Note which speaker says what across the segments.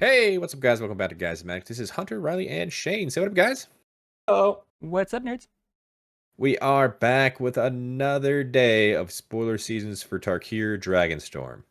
Speaker 1: Hey, what's up, guys? Welcome back to Guys Magic. This is Hunter, Riley, and Shane. Say what up, guys?
Speaker 2: Oh, what's up, nerds?
Speaker 1: We are back with another day of spoiler seasons for Tarkir Dragonstorm.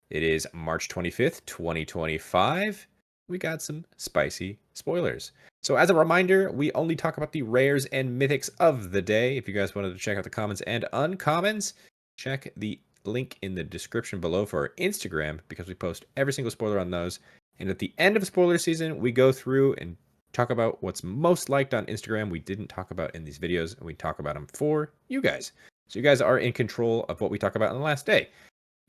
Speaker 1: It is March 25th, 2025. We got some spicy spoilers. So, as a reminder, we only talk about the rares and mythics of the day. If you guys wanted to check out the commons and uncommons, check the link in the description below for our Instagram because we post every single spoiler on those. And at the end of spoiler season, we go through and talk about what's most liked on Instagram we didn't talk about in these videos, and we talk about them for you guys. So you guys are in control of what we talk about on the last day.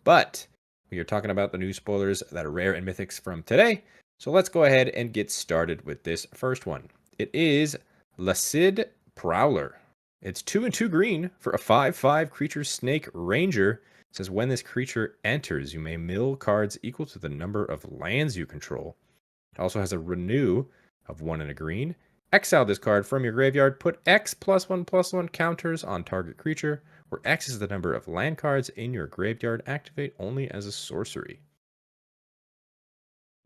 Speaker 1: But we are talking about the new spoilers that are rare and mythics from today. So let's go ahead and get started with this first one. It is Lasyd Prowler. It's 2 and 2 green for a 5/5 creature snake ranger. It says when this creature enters, you may mill cards equal to the number of lands you control. It also has a renew of 1 and a green. Exile this card from your graveyard. Put X +1/+1 counters on target creature, where X is the number of land cards in your graveyard. Activate only as a sorcery.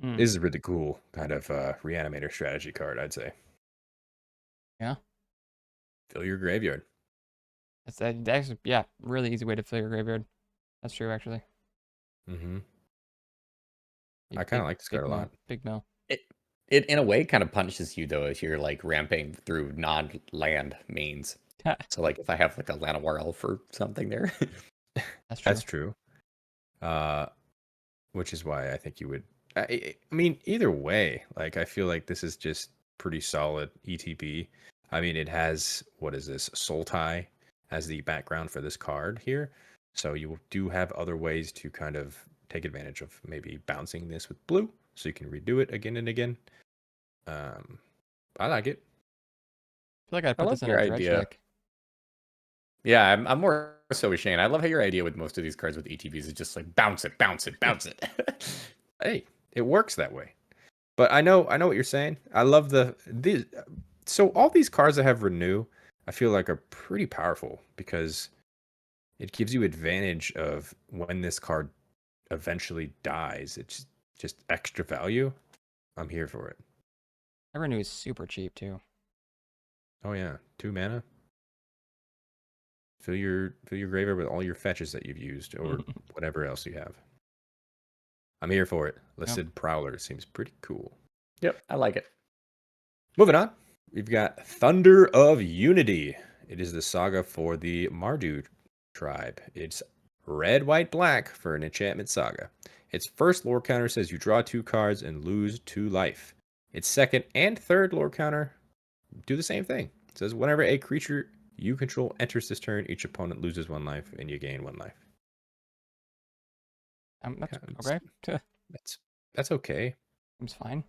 Speaker 1: This is a really cool kind of reanimator strategy card, I'd say.
Speaker 2: Yeah.
Speaker 1: Fill your graveyard.
Speaker 2: That's actually, yeah, really easy way to fill your graveyard. That's true, actually.
Speaker 1: Mm-hmm.
Speaker 2: You
Speaker 1: I kind of like this card a lot.
Speaker 2: Big mill.
Speaker 3: It in a way kind of punishes you though if you're like ramping through non-land means. So like if I have like a Llanowar Elf or something there.
Speaker 2: That's true.
Speaker 1: That's true. Which is why I think you would. I mean, either way, like I feel like this is just pretty solid ETB. I mean, it has what is this Soul Tie as the background for this card here, so you do have other ways to kind of take advantage of maybe bouncing this with blue, so you can redo it again and again. I like it.
Speaker 2: I feel like I'd
Speaker 3: I
Speaker 2: put
Speaker 3: love
Speaker 2: this in
Speaker 3: your
Speaker 2: a dredge
Speaker 3: idea.
Speaker 2: deck.
Speaker 3: Yeah, I'm more so with Shane. I love how your idea with most of these cards with ETBs is just like bounce it, bounce it, bounce it.
Speaker 1: Hey, it works that way. But I know what you're saying. I love these. So all these cards that have renew, I feel like are pretty powerful because it gives you advantage of when this card eventually dies. It's just extra value. I'm here for it.
Speaker 2: That renew is super cheap too.
Speaker 1: Oh yeah, 2 mana. Fill your graveyard with all your fetches that you've used or whatever else you have. I'm here for it. Lasyd Prowler seems pretty cool.
Speaker 3: Yep, I like it.
Speaker 1: Moving on, we've got Thunder of Unity. It is the saga for the Mardu tribe. It's red, white, black for an enchantment saga. Its first lore counter says you draw 2 cards and lose 2 life. Its second and third lore counter do the same thing. It says whenever a creature you control enters this turn, each opponent loses 1 life and you gain 1 life.
Speaker 2: That's okay.
Speaker 1: That's okay.
Speaker 2: Seems fine.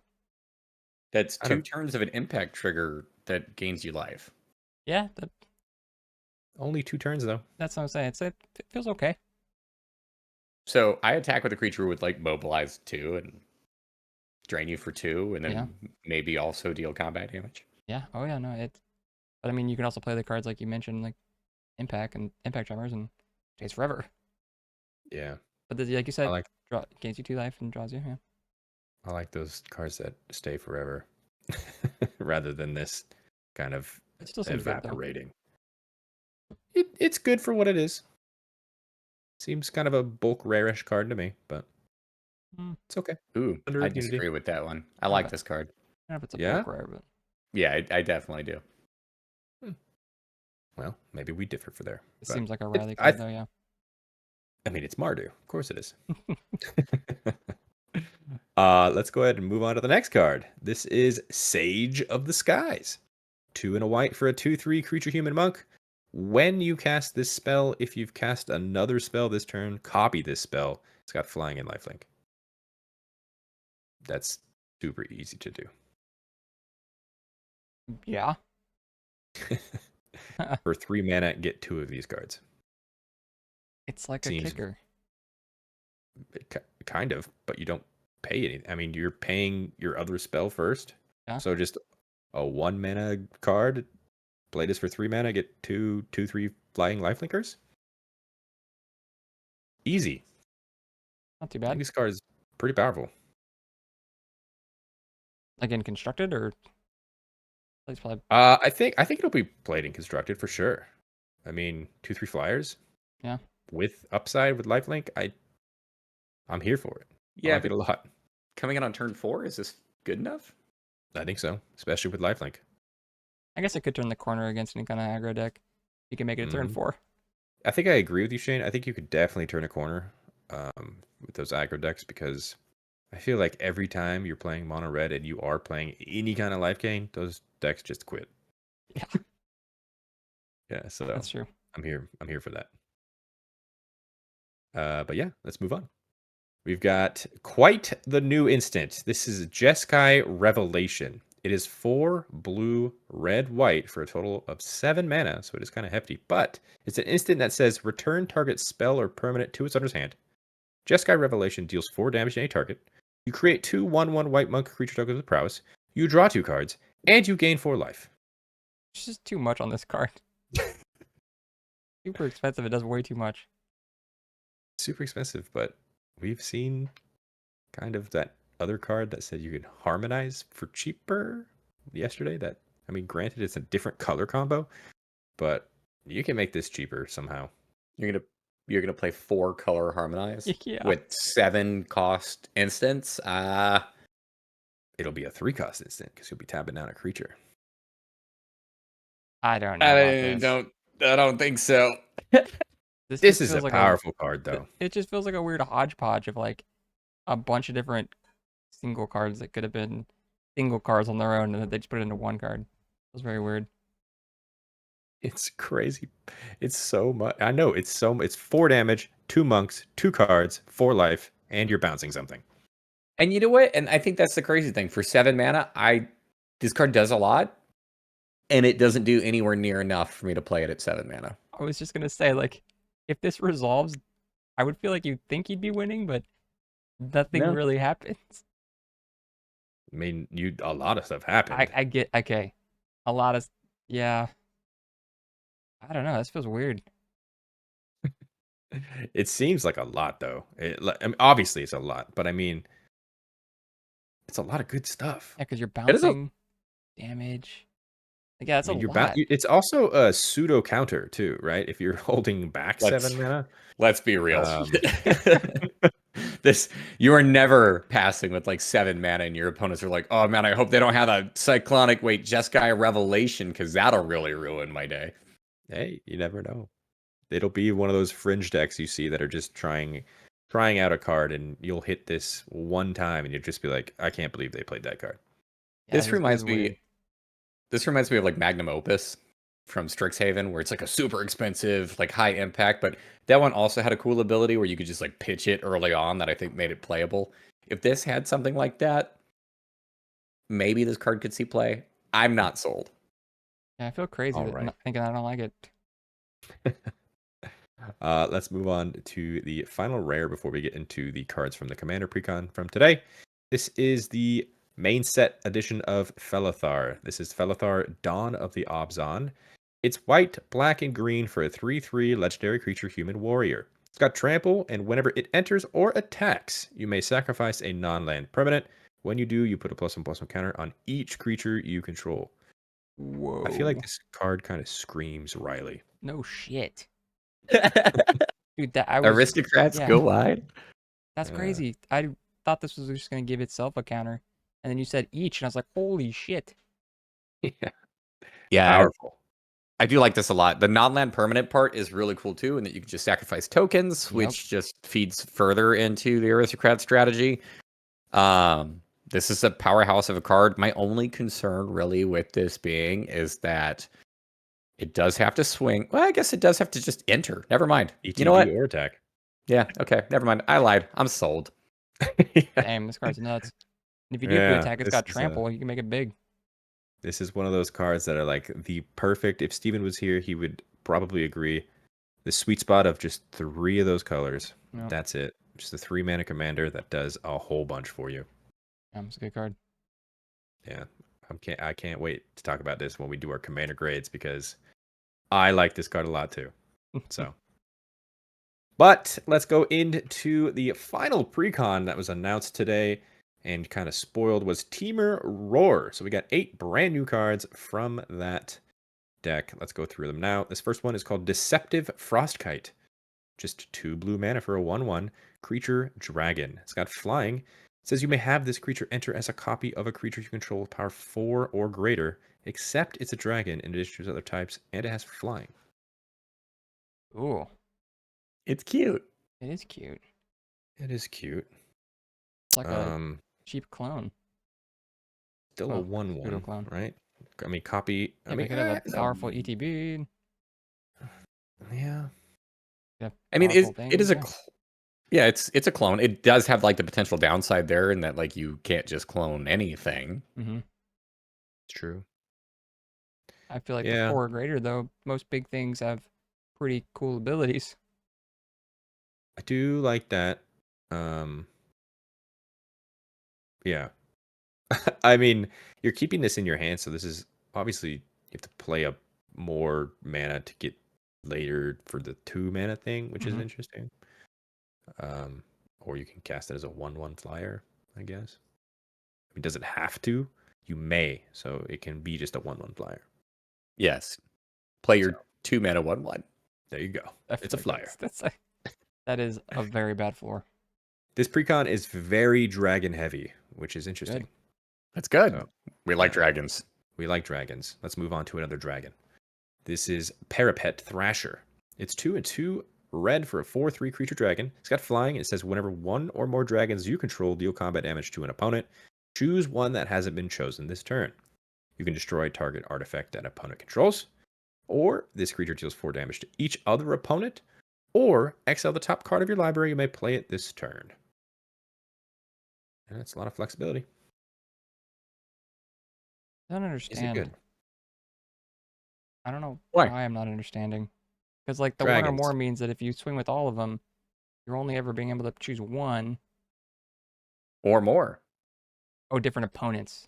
Speaker 3: That's 2 turns of an impact trigger that gains you life.
Speaker 2: Yeah,
Speaker 1: only 2 turns though.
Speaker 2: That's what I'm saying. It feels okay.
Speaker 3: So I attack with a creature with like mobilize 2 and drain you for 2, and then maybe also deal combat damage.
Speaker 2: Yeah. Oh yeah. No. But I mean, you can also play the cards like you mentioned, like impact and impact drummers, and stays forever.
Speaker 1: Yeah.
Speaker 2: But like you said, gains you 2 life and draws you. Yeah.
Speaker 1: I like those cards that stay forever, rather than this kind of evaporating. It's good for what it is. Seems kind of a bulk rarish card to me, but it's okay.
Speaker 3: Ooh, I disagree with that one. I like this card.
Speaker 2: I don't know if it's a bulk rare, but
Speaker 3: yeah, I definitely do.
Speaker 1: Well, maybe we differ for there.
Speaker 2: It seems like a Riley card, though. Yeah.
Speaker 1: I mean, it's Mardu. Of course it is. Let's go ahead and move on to the next card. This is Sage of the Skies. 2 and a white for a 2/3 creature human monk. When you cast this spell, if you've cast another spell this turn, copy this spell. It's got flying and lifelink. That's super easy to do.
Speaker 2: Yeah.
Speaker 1: For 3 mana, get 2 of these cards.
Speaker 2: It's like a kicker.
Speaker 1: Kind of, but you don't pay anything. I mean, you're paying your other spell first.
Speaker 2: Yeah.
Speaker 1: So just a 1 mana card. Play this for 3 mana, get 2/3 flying lifelinkers. Easy.
Speaker 2: Not too
Speaker 1: I
Speaker 2: bad.
Speaker 1: think this card is pretty powerful.
Speaker 2: Like in constructed or it's probably
Speaker 1: I think it'll be played in constructed for sure. I mean, 2/3 flyers.
Speaker 2: Yeah.
Speaker 1: With upside with lifelink, I'm here for it. I
Speaker 3: Yeah,
Speaker 1: like it
Speaker 3: but
Speaker 1: a lot.
Speaker 3: coming in on turn 4, is this good enough?
Speaker 1: I think so, especially with lifelink.
Speaker 2: I guess it could turn the corner against any kind of aggro deck. You can make it a turn
Speaker 1: Mhm.
Speaker 2: 4.
Speaker 1: I think I agree with you, Shane. I think you could definitely turn a corner with those aggro decks because I feel like every time you're playing mono red and you are playing any kind of life gain, those decks just quit.
Speaker 2: Yeah.
Speaker 1: Yeah, so
Speaker 2: That's true.
Speaker 1: I'm here for that. But yeah, let's move on. We've got quite the new instant. This is Jeskai Revelation. It is 4 blue, red, white for a total of 7 mana, so it is kind of hefty. But it's an instant that says return target spell or permanent to its owner's hand. Jeskai Revelation deals 4 damage to any target. You create 2 1/1 white monk creature tokens with prowess. You draw 2 cards, and you gain 4 life.
Speaker 2: It's just too much on this card. Super expensive. It does way too much.
Speaker 1: Super expensive, but we've seen kind of that other card that said you could harmonize for cheaper yesterday. That, I mean, granted it's a different color combo, but you can make this cheaper somehow.
Speaker 3: You're gonna play 4 color harmonize
Speaker 2: Yeah.
Speaker 3: with 7 cost instants.
Speaker 1: It'll be a 3 cost instant because you'll be tapping down a creature.
Speaker 2: I don't know about this.
Speaker 3: I don't think so.
Speaker 1: This
Speaker 2: just
Speaker 1: is a
Speaker 2: feels like
Speaker 1: powerful card, though.
Speaker 2: It just feels like a weird hodgepodge of like a bunch of different single cards that could have been single cards on their own, and then they just put it into one card. It was very weird.
Speaker 1: It's crazy. It's so much. I know it's 4 damage, 2 monks, 2 cards, 4 life, and you're bouncing something.
Speaker 3: And you know what? And I think that's the crazy thing. For 7 mana, this card does a lot, and it doesn't do anywhere near enough for me to play it at 7 mana.
Speaker 2: I was just gonna say, like, if this resolves, I would feel like you'd think you'd be winning, but nothing
Speaker 3: No.
Speaker 2: really happens.
Speaker 1: I mean, a lot of stuff happened.
Speaker 2: I get okay. A lot of yeah. I don't know. This feels weird.
Speaker 1: It seems like a lot, though. I mean, obviously, it's a lot, but I mean, it's a lot of good stuff.
Speaker 2: Yeah, because you're
Speaker 3: It is a-
Speaker 2: bouncing damage. Like, yeah, that's
Speaker 1: I mean,
Speaker 2: a lot.
Speaker 1: it's also a pseudo counter too, right? If you're holding back
Speaker 3: Let's-
Speaker 1: 7 mana.
Speaker 3: Let's be real.
Speaker 1: Um,
Speaker 3: You are never passing with like 7 mana, and your opponents are like, "Oh man, I hope they don't have a cyclonic Jeskai Revelation because that'll really ruin my day."
Speaker 1: Hey, you never know. It'll be one of those fringe decks you see that are just trying out a card, and you'll hit this one time, and you'll just be like, I can't believe they played that card.
Speaker 2: Yeah,
Speaker 3: This reminds
Speaker 2: is
Speaker 3: me.
Speaker 2: weird.
Speaker 3: This reminds me of like Magnum Opus from Strixhaven, where it's like a super expensive, like high impact, but that one also had a cool ability where you could just like pitch it early on that I think made it playable. If this had something like that, maybe this card could see play. I'm not sold.
Speaker 2: Yeah, I feel crazy
Speaker 1: All
Speaker 2: that I'm
Speaker 1: right.
Speaker 2: not thinking I don't like it.
Speaker 1: Let's move on to the final rare before we get into the cards from the Commander Precon from today. This is the main set edition of Felothar. This is Felothar, Dawn of the Abzan. It's white, black, and green for a 3/3 legendary creature human warrior. It's got trample, and whenever it enters or attacks, you may sacrifice a non-land permanent. When you do, you put a +1/+1 counter on each creature you control.
Speaker 2: Whoa.
Speaker 1: I feel like this card kind of screams Riley.
Speaker 2: No shit. Dude, that I was
Speaker 3: Aristocrats
Speaker 2: yeah.
Speaker 3: go wide.
Speaker 2: That's crazy. I thought this was just gonna give itself a counter. And then you said each, and I was like, holy shit.
Speaker 3: Yeah,
Speaker 1: Powerful.
Speaker 3: I do like this a lot. The non-land permanent part is really cool too, and that you can just sacrifice tokens,
Speaker 2: Yep.
Speaker 3: which just feeds further into the aristocrat strategy. This is a powerhouse of a card. My only concern really with this being is that it does have to swing. Well, I guess it does have to just enter. Never mind.
Speaker 1: ETB
Speaker 3: You know what?
Speaker 1: or attack.
Speaker 3: Yeah, okay. Never mind. I lied. I'm sold.
Speaker 2: Damn, this card's nuts. And if you do
Speaker 1: Yeah,
Speaker 2: attack, it's
Speaker 1: this
Speaker 2: got
Speaker 1: is,
Speaker 2: trample. You can make it big.
Speaker 1: This is one of those cards that are like the perfect. If Steven was here, he would probably agree. The sweet spot of just 3 of those colors.
Speaker 2: Yep.
Speaker 1: That's it. Just a 3-mana commander that does a whole bunch for you.
Speaker 2: Yeah, it's a good card.
Speaker 1: Yeah, I can't wait to talk about this when we do our commander grades because I like this card a lot too. So, but let's go into the final precon that was announced today. and kind of spoiled was Temur Roar. So we got 8 brand new cards from that deck. Let's go through them now. This first one is called Deceptive Frostkite. Just 2 blue mana for a 1/1 creature dragon. It's got flying. It says you may have this creature enter as a copy of a creature you control with power 4 or greater, except it's a dragon in addition to its other types, and it has flying.
Speaker 2: Ooh,
Speaker 3: It's cute.
Speaker 2: it is cute.
Speaker 1: It is cute.
Speaker 2: It's like a cheap clone.
Speaker 1: Still a
Speaker 2: Well,
Speaker 1: 1/1,
Speaker 2: pseudo clone.
Speaker 1: right? I mean, copy.
Speaker 2: Yeah,
Speaker 1: I mean,
Speaker 2: they could have a
Speaker 1: it's
Speaker 2: powerful ETB.
Speaker 1: Yeah.
Speaker 3: I mean,
Speaker 2: powerful
Speaker 3: it is a
Speaker 2: things,
Speaker 3: yeah, it's a clone. It does have like the potential downside there in that like you can't just clone anything.
Speaker 2: Mm-hmm.
Speaker 1: It's true.
Speaker 2: I feel like
Speaker 1: Yeah.
Speaker 2: the 4 or greater, though, most big things have pretty cool abilities.
Speaker 1: I do like that. Yeah. I mean, you're keeping this in your hand, so this is obviously you have to play up more mana to get later for the 2 mana thing, which is
Speaker 2: Mhm.
Speaker 1: interesting. Or you can cast it as a 1/1 flyer, I guess. It doesn't have to. You may, so it can be just a 1/1 flyer.
Speaker 3: Yes. Play your
Speaker 1: So.
Speaker 3: 2 mana 1/1.
Speaker 1: There you go.
Speaker 2: I
Speaker 1: It's a
Speaker 2: feel like
Speaker 1: flyer.
Speaker 2: that is a very bad floor.
Speaker 1: This precon is very dragon heavy, which is interesting.
Speaker 3: That's good.
Speaker 1: So,
Speaker 3: We like
Speaker 1: yeah.
Speaker 3: dragons.
Speaker 1: We like dragons. Let's move on to another dragon. This is Parapet Thrasher. It's 2 and 2 red for a 4/3 creature dragon. It's got flying. It says whenever 1 or more dragons you control deal combat damage to an opponent, choose one that hasn't been chosen this turn. You can destroy target artifact that opponent controls, or this creature deals 4 damage to each other opponent, or exile the top card of your library. You may play it this turn. And that's a lot of flexibility.
Speaker 2: I don't
Speaker 1: Is it
Speaker 2: understand.
Speaker 1: good?
Speaker 2: I don't know
Speaker 3: Why?
Speaker 2: why I'm not understanding. Because like the 1 or
Speaker 1: Dragons.
Speaker 2: more means that if you swing with all of them, you're only ever being able to choose 1.
Speaker 3: Or more.
Speaker 2: Oh, different opponents. Is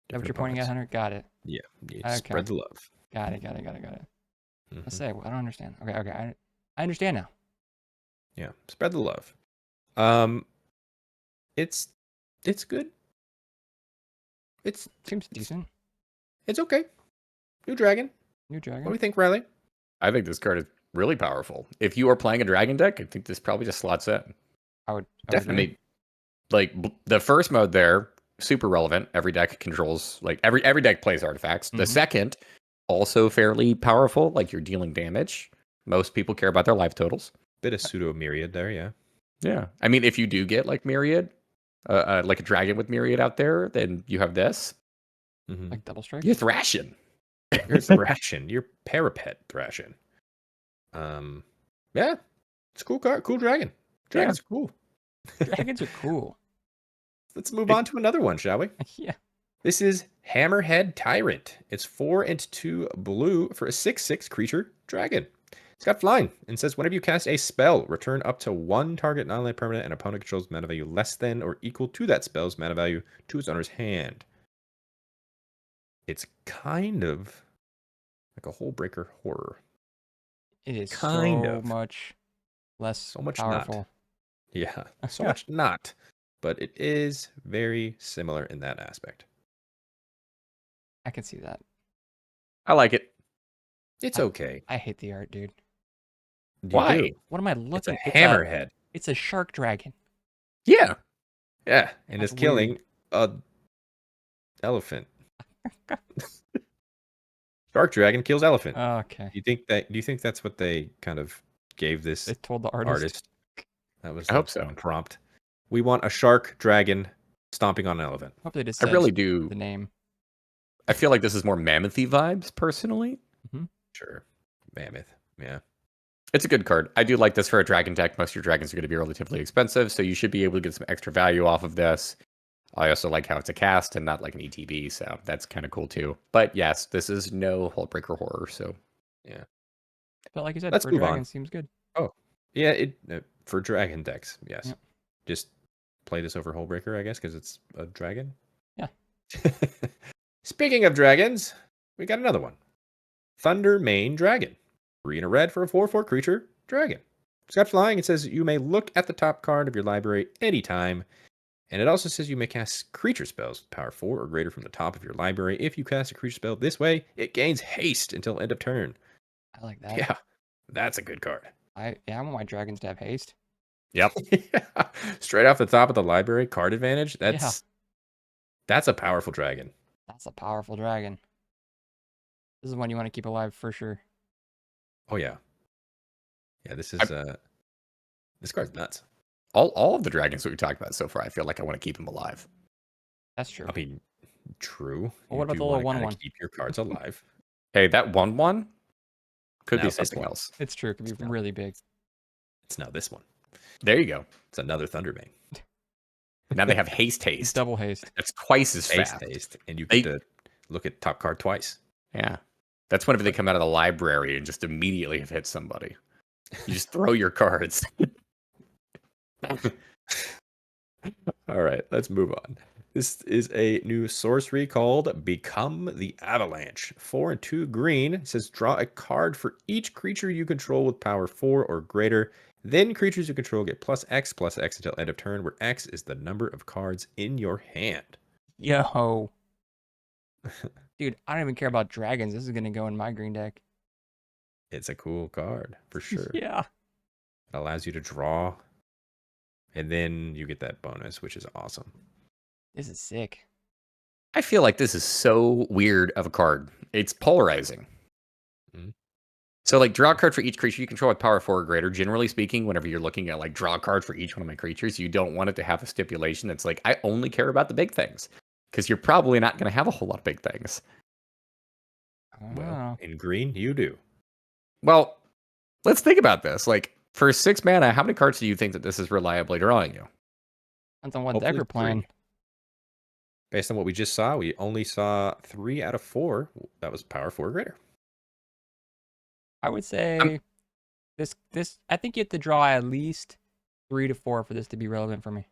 Speaker 2: that what
Speaker 1: Different
Speaker 2: you're pointing at,
Speaker 1: opponents.
Speaker 2: Hunter? Got it.
Speaker 1: Yeah.
Speaker 2: Okay.
Speaker 1: Spread the love.
Speaker 2: Got it.
Speaker 1: Mhm.
Speaker 2: Let's say, well, I don't understand. Okay. I understand now.
Speaker 1: Yeah. Spread the love. It's good.
Speaker 2: Seems decent.
Speaker 1: It's okay. New dragon.
Speaker 2: New dragon.
Speaker 1: What do we think, Riley?
Speaker 3: I think this card is really powerful. If you are playing a dragon deck, I think this probably just slots in.
Speaker 2: I would
Speaker 3: I
Speaker 1: Definitely.
Speaker 3: mean, like the first mode there, super relevant. Every deck controls like every deck plays artifacts. The
Speaker 2: Mhm.
Speaker 3: second, also fairly powerful. Like you're dealing damage. Most people care about their life totals.
Speaker 1: Bit of pseudo myriad there, yeah.
Speaker 3: Yeah, I mean, if you do get like myriad, like a dragon with myriad out there, then you have this.
Speaker 1: Mm-hmm.
Speaker 2: like double strike.
Speaker 3: You're thrashing.
Speaker 1: You're thrashing. You're parapet thrashing. Yeah, it's a cool card. Cool dragon. Dragons are cool.
Speaker 2: Dragons are cool.
Speaker 1: Let's move on to another one, shall we?
Speaker 2: Yeah.
Speaker 1: This is Hammerhead Tyrant. It's 4 and 2 blue for a 6/6 creature dragon. It's got flying and says whenever you cast a spell, return up to 1 target non-land permanent and opponent controls mana value less than or equal to that spell's mana value to its owner's hand. It's kind of like a Hullbreaker horror.
Speaker 2: It is
Speaker 1: Kind
Speaker 2: so
Speaker 1: of.
Speaker 2: much less
Speaker 1: So much
Speaker 2: powerful.
Speaker 1: not. Yeah, so much not. But it is very similar in that aspect.
Speaker 2: I can see that.
Speaker 3: I like it.
Speaker 1: It's okay.
Speaker 2: I hate the art, dude.
Speaker 1: You
Speaker 3: Why?
Speaker 1: do.
Speaker 2: What am I
Speaker 1: It's a
Speaker 2: looking?
Speaker 1: hammerhead.
Speaker 2: It's a shark dragon.
Speaker 3: Yeah.
Speaker 1: Yeah, and
Speaker 2: That's
Speaker 1: it's killing
Speaker 2: weird.
Speaker 1: a elephant. Shark dragon kills elephant.
Speaker 2: Okay.
Speaker 1: Do you think that's what they kind of gave this
Speaker 2: They told the artist.
Speaker 1: That was
Speaker 3: I hope so.
Speaker 1: prompt. We want a shark dragon stomping on an elephant.
Speaker 2: Hope they just
Speaker 3: I
Speaker 2: said
Speaker 3: really do.
Speaker 2: the name.
Speaker 3: I feel like this is more mammoth-y vibes, personally.
Speaker 1: Sure. Mammoth. Yeah.
Speaker 3: It's a good card. I do like this for a dragon deck. Most of your dragons are going to be relatively expensive, so you should be able to get some extra value off of this. I also like how it's a cast and not like an ETB, so that's kind of cool too. But yes, this is no Hullbreaker horror, so
Speaker 1: Yeah.
Speaker 2: But like you said,
Speaker 1: Let's
Speaker 2: for
Speaker 1: move
Speaker 2: dragon
Speaker 1: on.
Speaker 2: seems good.
Speaker 1: Oh. Yeah, it for dragon decks, yes.
Speaker 2: Yep.
Speaker 1: Just play this over Hullbreaker, I guess, because it's a dragon.
Speaker 2: Yeah.
Speaker 1: Speaking of dragons, we got another one. Thundermane Dragon. 3 and a red for a 4/4 creature dragon. It's got flying. It says you may look at the top card of your library anytime, And it also says you may cast creature spells with power 4 or greater from the top of your library. If you cast a creature spell this way, it gains haste until end of turn.
Speaker 2: I like that.
Speaker 1: Yeah, that's a good card.
Speaker 2: I want my dragons to have haste.
Speaker 3: Yep.
Speaker 1: Yeah. Straight off the top of the library, card advantage. That's a powerful dragon.
Speaker 2: That's a powerful dragon. This is one you want to keep alive for sure.
Speaker 1: Oh yeah. Yeah, this is this card's nuts.
Speaker 3: All of the dragons that we talked about so far, I feel like I want to keep them alive.
Speaker 2: That's true.
Speaker 1: I mean, true.
Speaker 2: Well, what
Speaker 1: You
Speaker 2: about
Speaker 1: do
Speaker 2: the
Speaker 1: wanna
Speaker 2: little
Speaker 1: kinda
Speaker 2: 1/1?
Speaker 1: keep your cards alive.
Speaker 3: Hey, that 1/1 could
Speaker 1: Now
Speaker 3: be
Speaker 1: this
Speaker 3: something
Speaker 1: one.
Speaker 3: else.
Speaker 2: It's true. It could be
Speaker 1: It's not.
Speaker 2: really big.
Speaker 1: It's now this one.
Speaker 3: There you go.
Speaker 1: It's another Thundermane.
Speaker 3: Now they have haste.
Speaker 2: It's double haste.
Speaker 3: That's twice as
Speaker 1: Haste,
Speaker 3: fast.
Speaker 1: haste, and you
Speaker 3: They-
Speaker 1: get to look at top card twice.
Speaker 3: Yeah. That's whenever they come out of the library and just immediately have hit somebody. You just throw your cards.
Speaker 1: All right, let's move on. This is a new sorcery called Become the Avalanche. 4 and 2 green. It says draw a card for each creature you control with power 4 or greater. Then creatures you control get +X until end of turn, where X is the number of cards in your hand.
Speaker 2: Yo. Dude, I don't even care about dragons. This is going to go in my green deck.
Speaker 1: It's a cool card for sure.
Speaker 2: Yeah.
Speaker 1: It allows you to draw, and then you get that bonus, which is awesome.
Speaker 2: This is sick.
Speaker 3: I feel like this is so weird of a card. It's polarizing.
Speaker 1: Mhm.
Speaker 3: So, like, draw a card for each creature you control with power 4 or greater. Generally speaking, whenever you're looking at, like, draw a card for each one of my creatures, you don't want it to have a stipulation that's like, I only care about the big things. Because you're probably not going to have a whole lot of big things.
Speaker 1: Well, in green, you do.
Speaker 3: Well, let's think about this. Like, for 6 mana, how many cards do you think that this is reliably drawing you?
Speaker 2: Depends on what deck
Speaker 1: Hopefully
Speaker 2: we're playing.
Speaker 1: 3. Based on what we just saw, we only saw 3 out of 4. That was power 4 or greater.
Speaker 2: I would say this. I think you have to draw at least 3 to 4 for this to be relevant for me.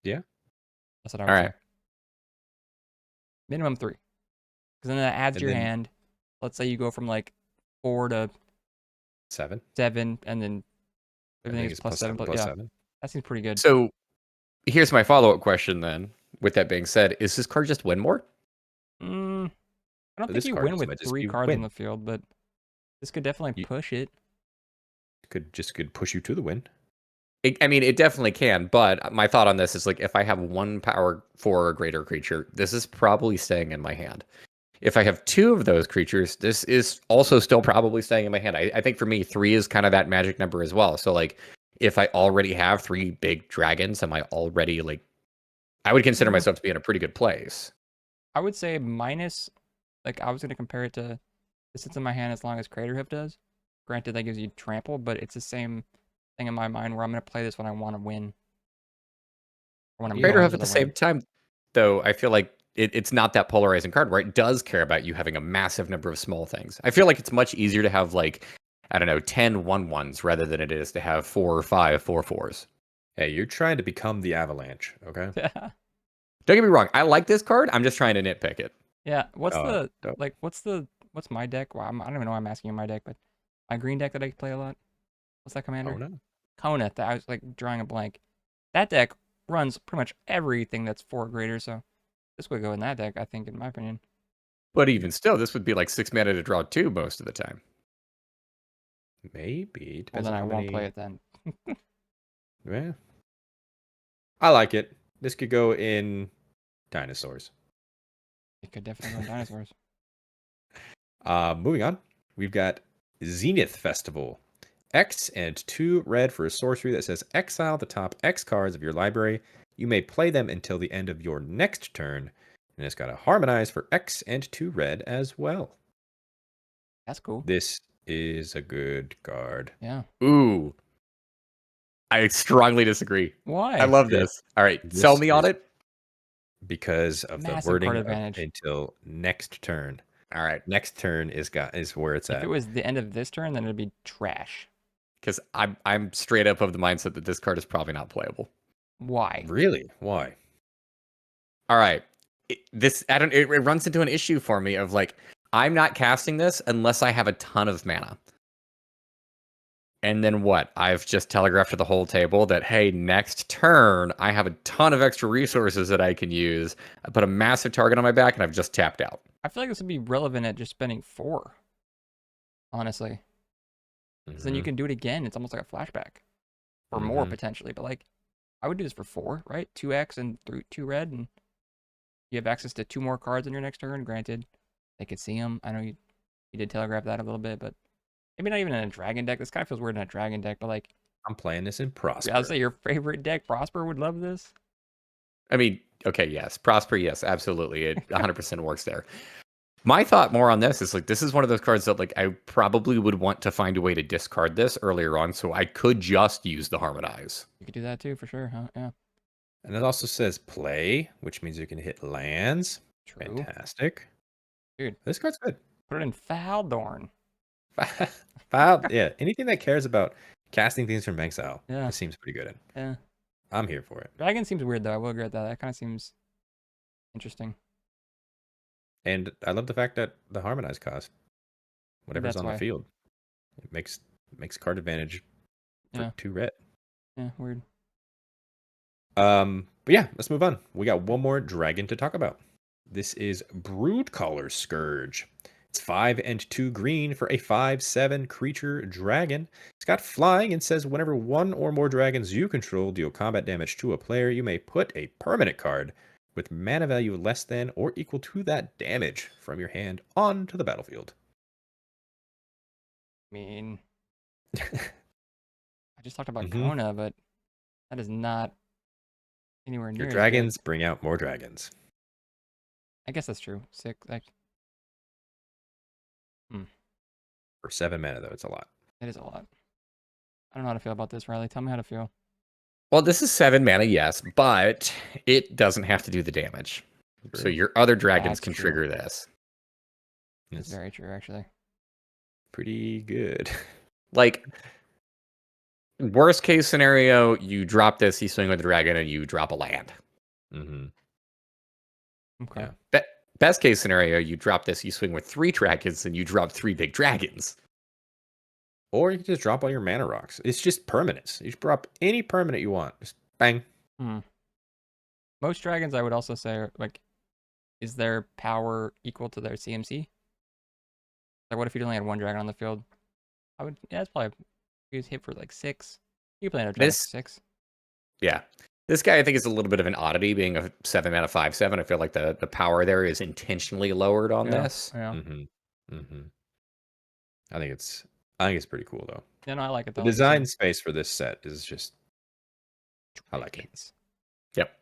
Speaker 1: Yeah.
Speaker 2: That's what I would
Speaker 3: All
Speaker 2: say.
Speaker 3: right.
Speaker 2: Minimum 3. Because then that adds
Speaker 1: And
Speaker 2: your
Speaker 1: then-
Speaker 2: hand. Let's say you go from like 4 to
Speaker 1: 7.
Speaker 2: 7, and then everything
Speaker 1: Everything
Speaker 2: is +7. But yeah,
Speaker 1: 7.
Speaker 2: that seems pretty good.
Speaker 3: So, here's my follow-up question then. With that being said, is this card just win more?
Speaker 2: I don't think
Speaker 1: This
Speaker 2: you
Speaker 1: card
Speaker 2: win
Speaker 1: just
Speaker 2: with
Speaker 1: might just
Speaker 2: 3
Speaker 1: be
Speaker 2: cards
Speaker 1: win.
Speaker 2: on the field, but this could definitely
Speaker 1: You-
Speaker 2: push it.
Speaker 1: Could push you to the win.
Speaker 3: I mean, it definitely can, but my thought on this is like, if I have 1 power 4 or greater creature, this is probably staying in my hand. If I have 2 of those creatures, this is also still probably staying in my hand. I think for me, 3 is kind of that magic number as well. So like, if I already have 3 big dragons, am I already like, I would consider myself to be in a pretty good place.
Speaker 2: I would say minus, like I was going to compare it to, it sits in my hand as long as Craterhoof does. Granted, that gives you trample, but it's the same thing in my mind where I'm going to play this when I want to win. Or when I'm going
Speaker 3: Craterhoof
Speaker 2: to
Speaker 3: at the
Speaker 2: win.
Speaker 3: same time, though, I feel like it's not that polarizing card where it does care about you having a massive number of small things. I feel like it's much easier to have like, I don't know, 10 1/1s rather than it is to have 4 or 5 4/4s.
Speaker 1: Hey, you're trying to become the Avalanche, okay?
Speaker 3: Don't get me wrong, I like this card. I'm just trying to nitpick it.
Speaker 2: Yeah, what's
Speaker 1: don't.
Speaker 2: what's my deck? Well, I don't even know why I'm asking you my deck, but my green deck that I play a lot. What's that commander?
Speaker 1: Oh no.
Speaker 2: Kona. That I was like drawing a blank. That deck runs pretty much everything that's 4 or greater, so this would go in that deck, I think, in my opinion.
Speaker 3: But even still, this would be like 6 mana to draw 2 most of the time.
Speaker 1: Maybe.
Speaker 2: Well,
Speaker 1: Depends
Speaker 2: then
Speaker 1: on
Speaker 2: I
Speaker 1: how
Speaker 2: won't
Speaker 1: many...
Speaker 2: play it then.
Speaker 1: Yeah. I like it. This could go in dinosaurs.
Speaker 2: It could definitely go in dinosaurs.
Speaker 1: Moving on, we've got Zenith Festival. X and 2 red for a sorcery that says exile the top X cards of your library. You may play them until the end of your next turn. And it's got a harmonize for X and 2 red as well.
Speaker 2: That's cool.
Speaker 1: This is a good card.
Speaker 2: Yeah.
Speaker 3: Ooh. I strongly disagree.
Speaker 2: Why?
Speaker 3: I love this. All right, sell
Speaker 1: This
Speaker 3: me on
Speaker 1: is-
Speaker 3: it.
Speaker 1: Because of
Speaker 2: Massive
Speaker 1: the wording
Speaker 2: card
Speaker 1: of
Speaker 2: advantage.
Speaker 1: until next turn.
Speaker 3: All right,
Speaker 1: Next turn is where it's
Speaker 2: If
Speaker 1: at.
Speaker 2: it was the end of this turn, then it'd be trash.
Speaker 3: because I'm straight up of the mindset that this card is probably not playable.
Speaker 2: Why?
Speaker 1: Really? Why?
Speaker 3: All right, it runs into an issue for me of like, I'm not casting this unless I have a ton of mana. And then what? I've just telegraphed to the whole table that, hey, next turn, I have a ton of extra resources that I can use. I put a massive target on my back, and I've just tapped out.
Speaker 2: I feel like this would be relevant at just spending 4. Honestly. Because then you can do it again. It's almost like a flashback. Or more, potentially. But, like, I would do this for 4, right? 2x and 2 red, and you have access to 2 more cards on your next turn. Granted, they could see them. I know you did telegraph that a little bit, but maybe not even in a dragon deck. This kind of feels weird in a dragon deck, but, like,
Speaker 1: I'm playing this in Prosper.
Speaker 2: I'll say your favorite deck, Prosper, would love this.
Speaker 3: I mean, okay, yes. Prosper, yes, absolutely. It 100% works there. My thought more on this is, like, this is one of those cards that, like, I probably would want to find a way to discard this earlier on, so I could just use the Harmonize.
Speaker 2: You could do that too, for sure, huh? Yeah.
Speaker 1: And it also says play, which means you can hit lands.
Speaker 2: True.
Speaker 1: Fantastic.
Speaker 2: Dude.
Speaker 1: This card's good.
Speaker 2: Put it in Faldorn.
Speaker 1: Yeah, anything that cares about casting things from exile.
Speaker 2: Yeah.
Speaker 1: This seems pretty good in.
Speaker 2: Yeah.
Speaker 1: I'm here for it.
Speaker 2: Dragon seems weird, though. I will agree with that. That kind of seems interesting.
Speaker 1: And I love the fact that the Harmonize cost, whatever's on the field, it makes card advantage for 2 red.
Speaker 2: Yeah, weird.
Speaker 1: But yeah, let's move on. We got one more dragon to talk about. This is Broodcaller Scourge. It's 5 and 2 green for a 5/7 creature dragon. It's got flying and says whenever one or more dragons you control deal combat damage to a player, you may put a permanent card with mana value less than or equal to that damage from your hand onto the battlefield.
Speaker 2: I mean, I just talked about Kona, but that is not anywhere near.
Speaker 1: Your dragons bring out more dragons.
Speaker 2: I guess that's true. 6, like.
Speaker 1: For 7 mana, though, it's a lot.
Speaker 2: It is a lot. I don't know how to feel about this, Riley. Tell me how to feel.
Speaker 3: Well, this is 7 mana, yes, but it doesn't have to do the damage. True. So your other dragons can trigger this.
Speaker 2: That's very true, actually.
Speaker 1: Pretty good.
Speaker 3: Like, worst case scenario, you drop this, you swing with the dragon, and you drop a land.
Speaker 2: Okay.
Speaker 3: Yeah. Best case scenario, you drop this, you swing with 3 dragons, and you drop 3 big dragons.
Speaker 1: Or you can just drop all your mana rocks. It's just permanents. You just drop any permanent you want. Just bang.
Speaker 2: Most dragons, I would also say, are, like, is their power equal to their CMC? Like, what if you only had 1 dragon on the field? It's probably, you hit for like 6. You play another dragon for 6.
Speaker 3: Yeah. This guy, I think, is a little bit of an oddity, being a 7 mana 5/7. I feel like the power there is intentionally lowered on this.
Speaker 2: Yeah.
Speaker 1: I think it's pretty cool, though.
Speaker 2: Yeah, no, I like it, though.
Speaker 1: The design space for this set is just, I like it.
Speaker 3: Yep.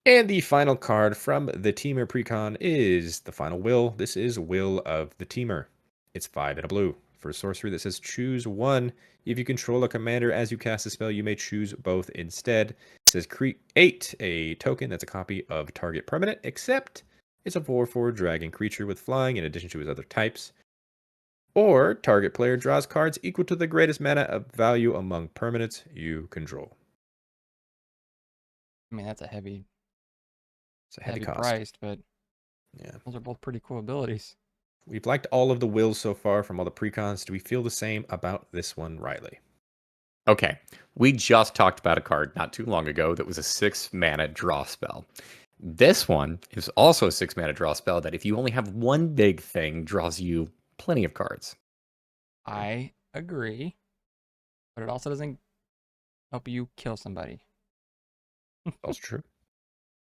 Speaker 1: And the final card from the Temur Precon is the final will. This is Will of the Temur. It's 5 and a blue. For a sorcery that says choose one. If you control a commander as you cast a spell, you may choose both instead. It says create a token that's a copy of target permanent, except it's a 4/4 dragon creature with flying in addition to his other types. Or target player draws cards equal to the greatest mana of value among permanents you control.
Speaker 2: I mean, that's a heavy.
Speaker 1: It's a heavy cost.
Speaker 2: Priced, but
Speaker 1: yeah,
Speaker 2: those are both pretty cool abilities.
Speaker 1: We've liked all of the wills so far from all the precons. Do we feel the same about this one, Riley?
Speaker 3: Okay. We just talked about a card not too long ago that was a 6 mana draw spell. This one is also a 6 mana draw spell that if you only have one big thing, draws you plenty of cards.
Speaker 2: I agree. But it also doesn't help you kill somebody.
Speaker 1: That's true.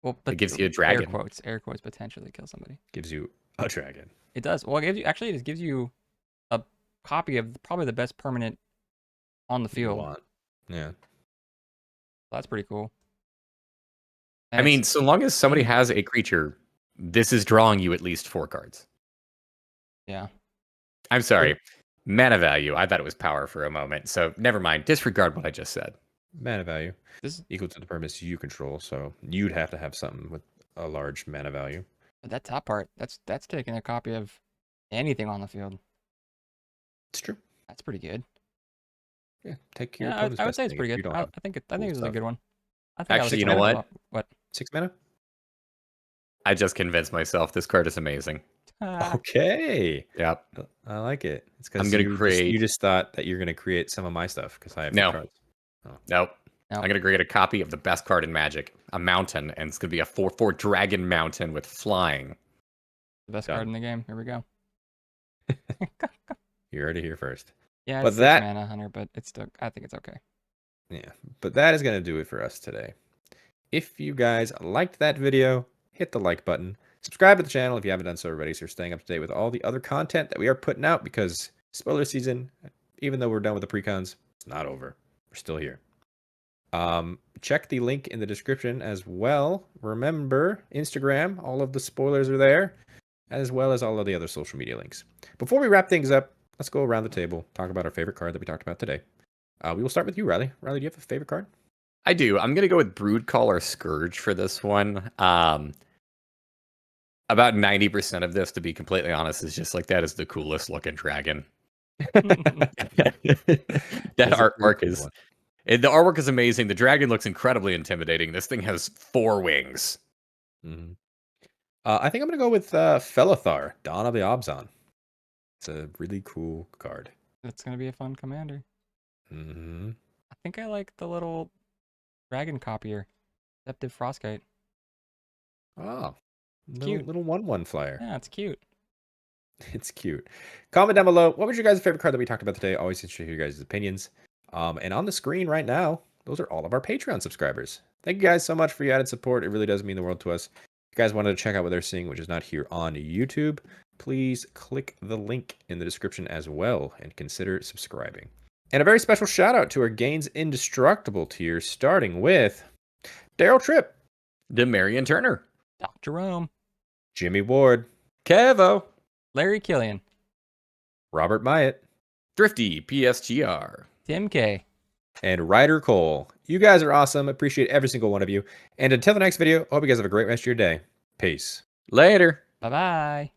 Speaker 3: Well, it gives you a dragon.
Speaker 2: Air quotes, potentially kill somebody.
Speaker 1: Gives you a dragon.
Speaker 2: It does. Well, it just gives you a copy of probably the best permanent on the field.
Speaker 1: Yeah.
Speaker 2: That's pretty cool. And
Speaker 3: I mean, so long as somebody has a creature, this is drawing you at least 4 cards.
Speaker 2: Yeah.
Speaker 3: I'm sorry. Mana value. I thought it was power for a moment. So never mind. Disregard what I just said.
Speaker 1: Mana value. This is equal to the permanents you control. So you'd have to have something with a large mana value.
Speaker 2: But that top part, that's taking a copy of anything on the field.
Speaker 1: It's true.
Speaker 2: That's pretty good.
Speaker 1: Yeah, take care.
Speaker 2: Yeah, I would say it's pretty good. I think this is a good one.
Speaker 3: Actually, you know what?
Speaker 2: What?
Speaker 1: 6 mana?
Speaker 3: I just convinced myself this card is amazing.
Speaker 1: Okay.
Speaker 3: Yep.
Speaker 1: I like it. It's because
Speaker 3: I'm gonna
Speaker 1: you
Speaker 3: create.
Speaker 1: just thought that you're gonna create some of my stuff because I have
Speaker 3: No.
Speaker 1: the cards. Oh.
Speaker 3: Nope.
Speaker 2: Nope.
Speaker 3: I'm gonna create a copy of the best card in Magic, a mountain, and it's gonna be a 4/4 dragon mountain with flying.
Speaker 2: The best
Speaker 1: Done.
Speaker 2: card in the game. Here we go.
Speaker 1: You heard it here first.
Speaker 2: Yeah,
Speaker 1: But
Speaker 2: it's
Speaker 1: that-
Speaker 2: 6 mana, Hunter, but it's still. I think it's okay.
Speaker 1: Yeah, but that is gonna do it for us today. If you guys liked that video, hit the like button. Subscribe to the channel if you haven't done so already, so you're staying up to date with all the other content that we are putting out, because spoiler season, even though we're done with the precons, it's not over. We're still here. Check the link in the description as well. Remember, Instagram, all of the spoilers are there, as well as all of the other social media links. Before we wrap things up, let's go around the table, talk about our favorite card that we talked about today. We will start with you, Riley. Riley, do you have a favorite card?
Speaker 3: I do. I'm gonna go with Broodcaller Scourge for this one. About 90% of this, to be completely honest, is just like that is the coolest looking dragon. That artwork is. The artwork is amazing. The dragon looks incredibly intimidating. This thing has 4 wings.
Speaker 1: Mm-hmm. I think I'm going to go with Felothar, Dawn of the Abzan. It's a really cool card.
Speaker 2: It's gonna be a fun commander.
Speaker 1: Mm-hmm.
Speaker 2: I think I like the little dragon copier, Deceptive Frostkite.
Speaker 1: Oh,
Speaker 2: cute.
Speaker 1: Little 1/1 flyer.
Speaker 2: Yeah, it's cute.
Speaker 1: It's cute. Comment down below. What was your guys' favorite card that we talked about today? Always interested to hear your guys' opinions. And on the screen right now, those are all of our Patreon subscribers. Thank you guys so much for your added support. It really does mean the world to us. If you guys wanted to check out what they're seeing, which is not here on YouTube, please click the link in the description as well and consider subscribing. And a very special shout out to our Gains Indestructible tier, starting with Daryl Tripp,
Speaker 3: Demarion Turner,
Speaker 2: Doc Jerome,
Speaker 1: Jimmy Ward,
Speaker 3: Kevo,
Speaker 2: Larry Killian,
Speaker 1: Robert Myatt,
Speaker 3: Thrifty PSGR,
Speaker 2: Tim K.
Speaker 1: and Ryder Cole. You guys are awesome. Appreciate every single one of you. And until the next video, I hope you guys have a great rest of your day. Peace.
Speaker 3: Later.
Speaker 2: Bye bye.